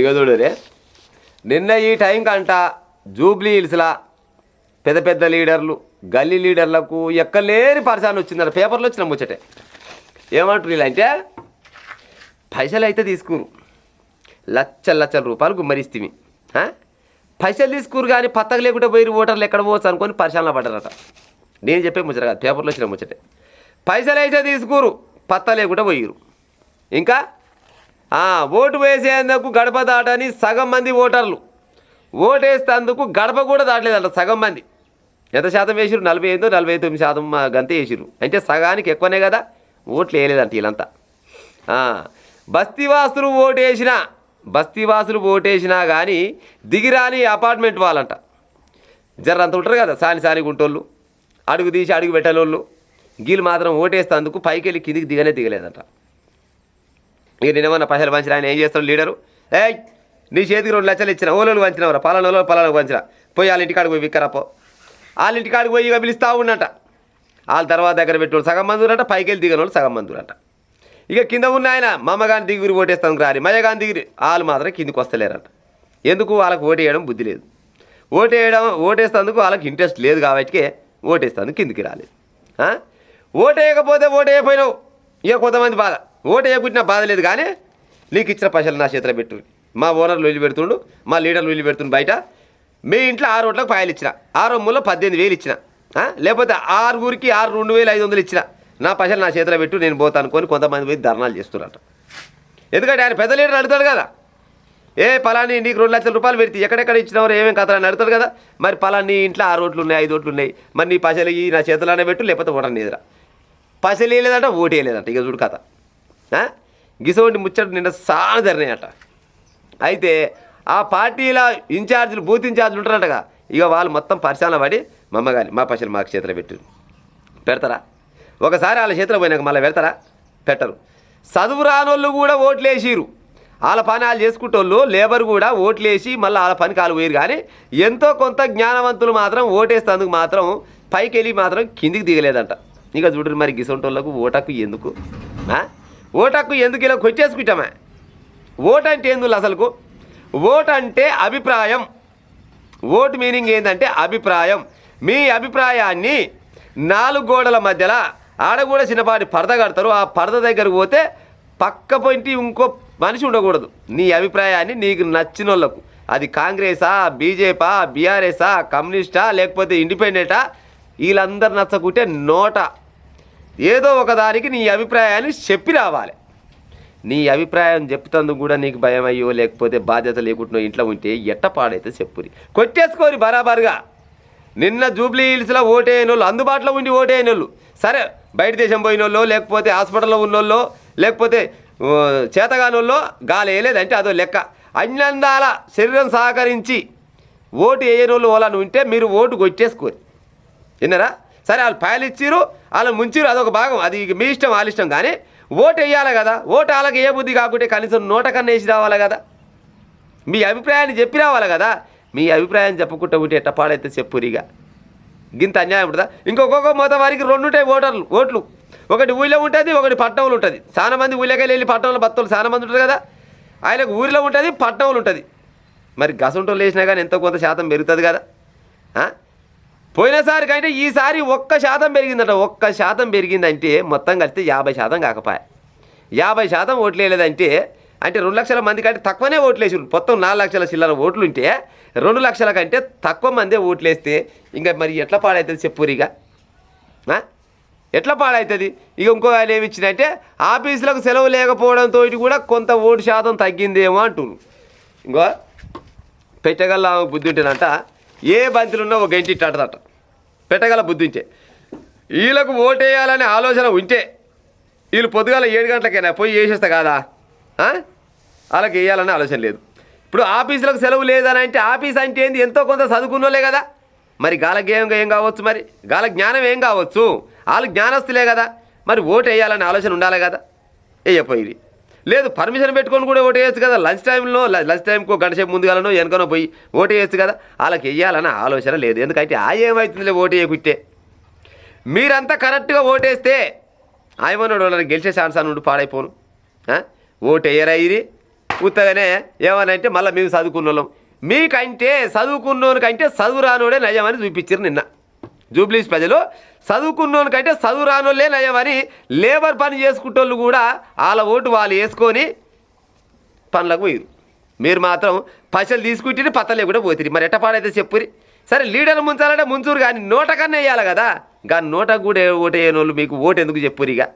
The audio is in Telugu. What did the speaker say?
ఇక చూడరే నిన్న ఈ టైం కంట జూబ్లీ హిల్స్లా పెద్ద పెద్ద లీడర్లు గల్లీ లీడర్లకు ఎక్కలేని పరిశాన్ వచ్చిందట. పేపర్లో వచ్చిన ముచ్చటే. ఏమంటారు ఇలా అంటే పైసలు అయితే తీసుకురు, లక్షల లక్షల రూపాయలు గుమ్మరిస్తుంది. పైసలు తీసుకురు కానీ పత్తకు లేకుండా పోయి ఓటర్లు ఎక్కడ పోవచ్చు అనుకొని పరిశానలో పడ్డారట. నేను చెప్పే ముచ్చట కాదు, పేపర్లో వచ్చిన ముచ్చటే. పైసలు అయితే తీసుకురు, పత్త లేకుండా పోయిరు. ఇంకా ఓటు వేసేందుకు గడప దాటని సగం మంది ఓటర్లు ఓటేస్తేందుకు గడప కూడా దాటలేదంట. సగం మంది ఎంత శాతం వేసిరు? 45-49% గంతే వేసిరు. అంటే సగానికి ఎక్కువనే కదా ఓట్లు వేయలేదంట వీళ్ళంతా. బస్తీవాసులు ఓటేసినా కానీ దిగిరాని అపార్ట్మెంట్ వాళ్ళంట. జర్రంత ఉంటారు కదా సాని గుంటోళ్ళు, అడుగు తీసి అడుగు పెట్టలోళ్ళు. గీళ్ళు మాత్రం ఓటేస్తేందుకు పైకి వెళ్ళి కిందికి దిగలేదంట. ఇక నేనేమన్నా పైసలు పంచిన ఆయన ఏం చేస్తాడు లీడరు? నీ చేతికి 2 లక్షలు ఇచ్చిన, ఓలోళ్ళు పంచినవరా, పలానా పంచిన, పోయి వాళ్ళ ఇంటికాడికి పోయి విక్కరాపో. వాళ్ళ ఇంటికాడికి పోయి ఇక పిలుస్తూ ఉన్నట. వాళ్ళ తర్వాత దగ్గర పెట్టినోళ్ళు సగం మంది ఉన్నట, పైకి వెళ్ళి దిగనోళ్ళు సగం మంది ఉన్నట. ఇక కింద ఉన్న ఆయన మమ్మగాని దిగురి ఓటేస్తాను రాని, మయ్యగాని దిగిరి వాళ్ళు మాత్రం కిందికి వస్తలేరంట. ఎందుకు? వాళ్ళకి ఓటేయడం బుద్ధి లేదు. ఓటేస్తేందుకు వాళ్ళకి ఇంట్రెస్ట్ లేదు కాబట్టి ఓటేస్తేందుకు కిందికి రాలేదు. ఓటేయకపోతే ఓటేయపోయినావు. ఇక కొంతమంది బాధ, ఓటేయకుట్టిన బాధ లేదు కానీ నీకు ఇచ్చిన పైసలు నా చేతిలో పెట్టు. మా ఓనర్లు వెళ్ళి పెడుతుండు, మా లీడర్లు వెళ్ళి పెడుతుండు బయట. మీ ఇంట్లో 6 ఓట్లకు పాయలు ఇచ్చిన, 6 మూలలో 18,000 ఇచ్చిన, లేకపోతే 6 2,500 ఇచ్చిన, నా పైసలు నా చేతిలో పెట్టు, నేను పోతాను అనుకొని కొంతమంది పోయి ధర్నాలు చేస్తున్నారట. ఎందుకంటే ఆయన పెద్ద లీడర్ అడుగుతాడు కదా, పలాని నీకు 2 లక్షల రూపాయలు పెడితే ఎక్కడెక్కడ ఇచ్చినవారు ఏమేమి కథ అని అడుగుతాడు కదా. మరి పలాని ఇంట్లో 6 ఓట్లు ఉన్నాయి, 5 ఓట్లు ఉన్నాయి, మరి నీ పైసలు నా చేతిలోనే పెట్టు, లేకపోతే ఓటని ఎదురా. పైసలు వేయలేదంట, ఓటు వేయలేదంట. ఇక చూడు కథ. గిసోంటి ముచ్చట నిన్న చాలా జరినాయట. అయితే ఆ పార్టీల ఇన్ఛార్జీలు, బూత్ ఇన్ఛార్జీలు ఉంటారంటగా, ఇక వాళ్ళు మొత్తం పరిశాన పడి మమ్మగాని మా పైసలు మాకు చేతిలో పెడతారా? ఒకసారి వాళ్ళ చేతిలో పోయినాక మళ్ళీ పెడతారా? పెట్టరు. చదువు రానోళ్ళు కూడా ఓట్లు వేసిరు. వాళ్ళ పని వాళ్ళు చేసుకుంటోళ్ళు లేబర్ కూడా ఓట్లు వేసి మళ్ళీ వాళ్ళ పనికి వాళ్ళు పోయారు. కానీ ఎంతో కొంత జ్ఞానవంతులు మాత్రం ఓటేస్తేందుకు మాత్రం పైకి వెళ్ళి మాత్రం కిందికి దిగలేదంట. ఇక చూడరు మరి గిసొంటోళ్ళకు ఓటకు ఎందుకు? ఓటకు ఎందుకు ఇలా కొట్టేసుకుంటామా? ఓటు అంటే ఎందుకు అసలుకు? ఓటు అంటే అభిప్రాయం. ఓటు మీనింగ్ ఏంటంటే అభిప్రాయం. మీ అభిప్రాయాన్ని 4 గోడల మధ్యలో ఆడ కూడా చిన్నపాటి పరద కడతారు. ఆ పరద దగ్గరకు పోతే పక్క పొంటి ఇంకో మనిషి ఉండకూడదు. నీ అభిప్రాయాన్ని నీకు నచ్చిన వాళ్ళకు, అది కాంగ్రెసా, బీజేపీ, బీఆర్ఎసా, కమ్యూనిస్టా, లేకపోతే ఇండిపెండెంటా, వీళ్ళందరూ నచ్చకుంటే నోట ఏదో ఒకదానికి నీ అభిప్రాయాన్ని చెప్పి రావాలి. నీ అభిప్రాయం చెప్తందుకు కూడా నీకు భయం అయ్యో లేకపోతే బాధ్యత లేకుండా ఇంట్లో ఉంటే ఎట్ట పాడైతే చెప్పురి, కొట్టేసుకోరి బరాబరుగా. నిన్న జూబ్లీ హిల్స్లో ఓటేయని వాళ్ళు, అందుబాటులో ఉండి ఓటేయని వాళ్ళు, సరే బయట దేశం పోయిన వాళ్ళు, లేకపోతే హాస్పిటల్లో ఉన్నోళ్ళు, లేకపోతే చేతగాని వాళ్ళు గాలేయలేదంటే అదో లెక్క. అన్నందాల శరీరం సహకరించి ఓటు వేయని వాళ్ళు వాళ్ళని ఉంటే మీరు ఓటు కొట్టేసుకోరు. విన్నారా? సరే వాళ్ళు పాయలు ఇచ్చిరు, వాళ్ళని ముంచిరు, అదొక భాగం, అది మీ ఇష్టం, వాళ్ళ ఇష్టం. కానీ ఓటు వేయాలి కదా. ఓటు వాళ్ళకి ఏ బుద్ధి కాకుంటే కనీసం నోటకన్నా వేసి రావాలి కదా. మీ అభిప్రాయాన్ని చెప్పి రావాలి కదా. మీ అభిప్రాయం చెప్పకుండా ఉంటే ఎట్ట పాడైతే చెప్పురిగా. గింత అన్యాయం ఉంటుందా? ఇంకొక మొత్తం వారికి 2 ఉంటాయి ఓట్లు. ఒకటి ఊళ్ళో ఉంటుంది, ఒకటి పట్టణంలో ఉంటుంది. చాలా మంది ఊళ్ళోకి వెళ్ళి పట్టణంలో బత్తలు చాలా మంది ఉంటారు కదా. ఆయనకు ఊరిలో ఉంటుంది, పట్టణంలో ఉంటుంది. మరి గసంటోళ్ళు వేసినా కానీ ఎంతో కొంత శాతం పెరుగుతుంది కదా. పోయినసారి కంటే ఈసారి 1% పెరిగిందట. 1% పెరిగిందంటే మొత్తం కలిస్తే 50% కాకపోయా. 50% ఓట్లు వేయలేదంటే అంటే 2 లక్షల మంది కంటే తక్కువనే ఓట్లు వేసారు. మొత్తం 4 లక్షల చిల్లర ఓట్లు ఉంటే 2 లక్షల కంటే తక్కువ మందే ఓట్లు వేస్తే ఇంకా మరి ఎట్లా పాడవుతుంది చెప్పురిగా? ఎట్లా పాడవుతుంది? ఇక ఇంకో ఆయన ఏమి ఇచ్చినంటే ఆఫీసులకు సెలవు లేకపోవడంతో కూడా కొంత ఓటు శాతం తగ్గిందేమో అంటున్నారు. ఇంకో పెట్టగల బుద్ధి ఉంటేనంట, ఏ బంతిలున్నా ఒక గంట ఇట్టడదట. పెట్టగల బుద్ధి ఉంటే వీళ్ళకు ఓటేయాలనే ఆలోచన ఉంటే వీళ్ళు పొద్దుగాల 7 గంటలకైనా పోయి వేసేస్తా కాదా? వాళ్ళకి వేయాలనే ఆలోచన లేదు. ఇప్పుడు ఆఫీసులకు సెలవు లేదని అంటే ఆఫీస్ అంటే ఏంది? ఎంతో కొంత చదువుకున్నోళ్ళే కదా. మరి గాలకి ఏం కావచ్చు? మరి గాల జ్ఞానం ఏం కావచ్చు? వాళ్ళు జ్ఞానస్తులే కదా. మరి ఓటు వేయాలనే ఆలోచన ఉండాలి కదా. వేయపోయి లేదు, పర్మిషన్ పెట్టుకొని కూడా ఓటు వేయచ్చు కదా. లంచ్ టైంకు గంట సేపు ముందుగానో వెనకనో పోయి ఓటు వేయచ్చు కదా. వాళ్ళకి వేయాలన్న ఆలోచన లేదు. ఎందుకంటే ఏమవుతుందిలే ఓటు వేయకుట్టే. మీరంతా కరెక్ట్గా ఓటేస్తే ఆయమన్నాడు వాళ్ళని గెలిచే ఛాన్స్ అని ఉండి పాడైపోను. ఓటు వేయరా ఇది ఉత్తగానే ఏమనంటే మళ్ళీ మేము చదువుకున్న వాళ్ళం మీకంటే చదువుకున్నోనికంటే చదువు రానోడే నయమని చూపించారు నిన్న జూబ్లీస్ ప్రజలు. చదువుకున్నోనికంటే చదువు రానోళ్ళే నయమని లేబర్ పని చేసుకుంటోళ్ళు కూడా వాళ్ళ ఓటు వాళ్ళు వేసుకొని పనులకు పోయారు. మీరు మాత్రం పైసలు తీసుకుంటే పత్తలే కూడా పోతుంది. మరి ఎట్టపాడైతే చెప్పురి. సరే లీడర్లు ముంచాలంటే ముంచూరు కానీ నోట కన్నా వేయాలి కదా. కానీ నోటకు కూడా ఓటు వేయని వాళ్ళు మీకు ఓటు ఎందుకు చెప్పురిగా.